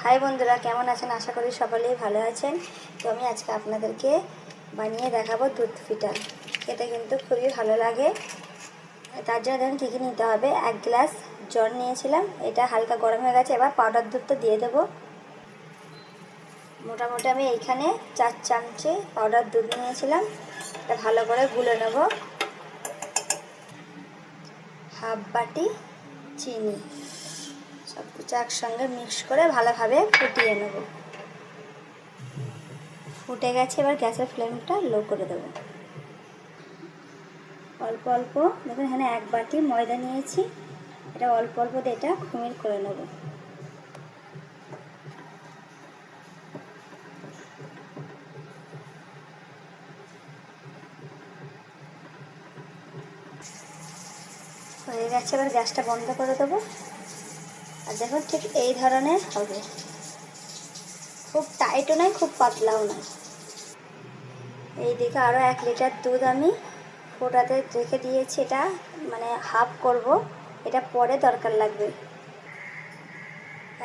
High বন্ধুরা, কেমন আছেন? আশা করি সকলেই ভালো আছেন। তো আমি আজকে আপনাদেরকে বানিয়ে দেখাবো দুধ পিঠা। খেতে কিন্তু খুবই ভালো লাগে। তার জন্য দেখুন কী কী নিতে হবে। 1 গ্লাস জল নিয়েছিলাম, এটা হালকা গরম হয়ে গেছে। এবার পাউডার দুধটা দিয়ে দেবো। মোটামুটি আমি এইখানে 4 চামচে পাউডার দুধ নিয়েছিলাম। এটা ভালো করে গুলে নেব। হাফ বাটি চিনি, সব কিছু একসঙ্গে মিক্স করে ভালোভাবে ফুটিয়ে নেব। ফুটে গেছে, এবার গ্যাসের ফ্লেমটা লো করে দেবো। অল্প অল্প দেখুন, এখানে 1 বাটি ময়দা নিয়েছি। এটা অল্প অল্প দিয়ে এটা খুমির করে নেব। হয়ে গেছে, এবার গ্যাসটা বন্ধ করে দেবো। আর দেখুন ঠিক এই ধরনের হবে, খুব টাইটও নয়, খুব পাতলাও নয়। এই দিকে আরও 1 লিটার দুধ আমি ফোটাতে রেখে দিয়েছি। এটা মানে হাফ করব, এটা পরে দরকার লাগবে।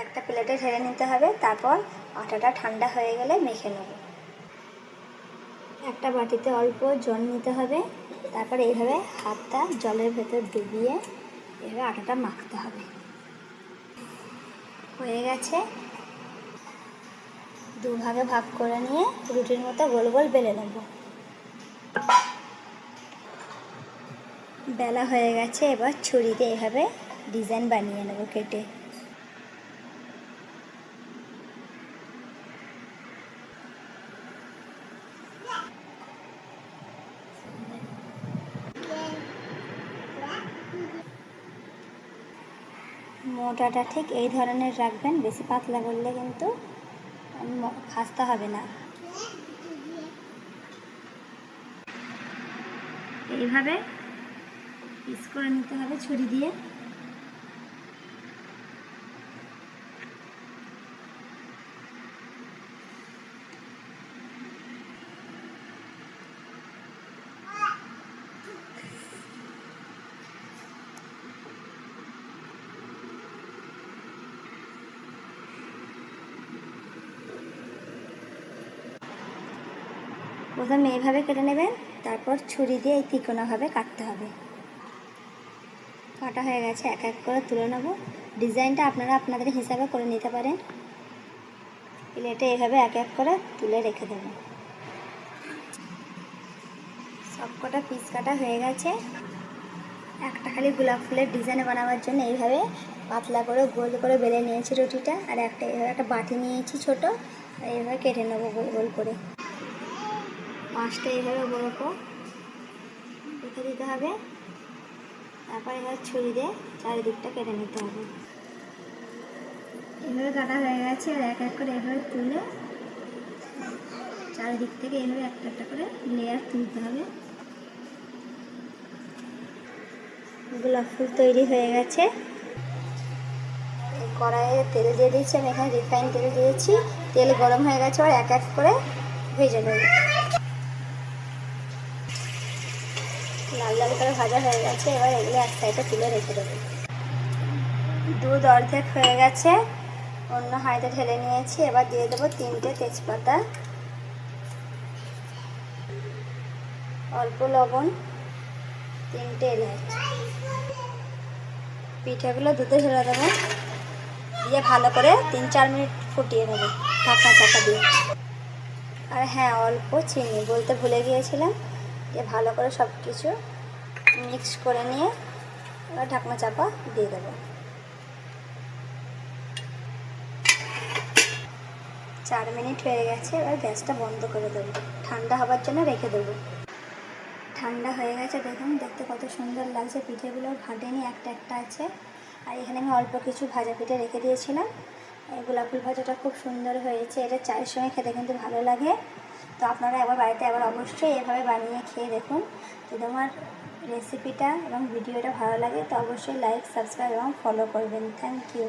একটা প্লেটে ঢেলে নিতে হবে, তারপর আটাটা ঠান্ডা হয়ে গেলে মেখে নেব। একটা বাটিতে অল্প জল নিতে হবে, তারপর এইভাবে হাতটা জলের ভেতর ডুবিয়ে এভাবে আটাটা মাখতে হবে। হয়ে গেছে, দুভাগে ভাগ করে নিয়ে রুটির মতো গোল গোল বেলে নেব। বেলা হয়ে গেছে, এবার ছুরিতে এভাবে ডিজাইন বানিয়ে নেব কেটে। মোটাটা ঠিক এই ধরনের রাখবেন, বেশি পাতলা করলে কিন্তু খাস্তা হবে না। এইভাবে পিস করে নিতে হবে ছুরি দিয়ে। প্রথমে এইভাবে কেটে নেবেন, তারপর ছুরি দিয়ে এই তিকোনাভাবে কাটতে হবে। কাটা হয়ে গেছে, এক এক করে তুলে নেব। ডিজাইনটা আপনারা আপনাদের হিসাবে করে নিতে পারেন। প্লেটে এইভাবে এক এক করে তুলে রেখে দেব। সবকটা পিস কাটা হয়ে গেছে। একটা খালি গোলাপ ফুলের ডিজাইন বানাবার জন্য এইভাবে পাতলা করে গোল করে বেলে নিয়েছি রুটিটা। আর একটা এইভাবে একটা বাটি নিয়েছি ছোট, আর এইভাবে কেটে নেবো গোল গোল করে। 5টা এইভাবে বড় করে রেখে দিতে হবে। তারপর এবার ছুরি দিয়ে চারিদিকটা কেটে নিতে হবে। এভাবে কাটা হয়ে গেছে, আর এক এক করে এভাবে তুলে চারিদিক থেকে এভাবে একটা একটা করে লেয়ার তুলতে হবে। গোলাপ ফুল তৈরি হয়ে গেছে। কড়াইয়ে তেল দিয়ে দিয়েছি, আমি এখানে রিফাইন তেল দিয়েছি। তেল গরম হয়ে গেছে, আর এক এক করে ভেজে নেব। লাল লাল করে ভাজা হয়ে গেছে, এবার এগুলো এক সাইডে তুলে রেখে দেবো। দুধ অর্ধেক হয়ে গেছে, অন্য হাঁড়িতে ঢেলে নিয়েছি। এবার দিয়ে দেবো 3টে তেজপাতা, অল্প লবণ, 3টে এলাচ। পিঠাগুলো দুধে ঢেলে দেবো, দিয়ে ভালো করে 3-4 মিনিট ফুটিয়ে নেবো ঢাকনা চাপা দিয়ে। আর হ্যাঁ, অল্প চিনি বলতে ভুলে গিয়েছিলাম। দিয়ে ভালো করে সব কিছু মিক্স করে নিয়ে এবার ঢাকনা চাপা দিয়ে দেবো। 4 মিনিট হয়ে গেছে, এবার গ্যাসটা বন্ধ করে দেবো। ঠান্ডা হবার জন্য রেখে দেবো। ঠান্ডা হয়ে গেছে, দেখুন দেখতে কত সুন্দর লাগছে। পিঠেগুলো ফাটেনি, একটা একটা আছে। আর এখানে আমি অল্প কিছু ভাজা পিঠে রেখে দিয়েছিলাম। এই গোলাপ ফুল ভাজাটা খুব সুন্দর হয়েছে, এটা চায়ের সঙ্গে খেতে কিন্তু ভালো লাগে। তো আপনারা একবার বাড়িতে অবশ্যই এভাবে বানিয়ে খেয়ে দেখুন। যদি আমার রেসিপিটা এবং ভিডিওটা ভালো লাগে তো অবশ্যই লাইক, সাবস্ক্রাইব এবং ফলো করবেন। Thank you.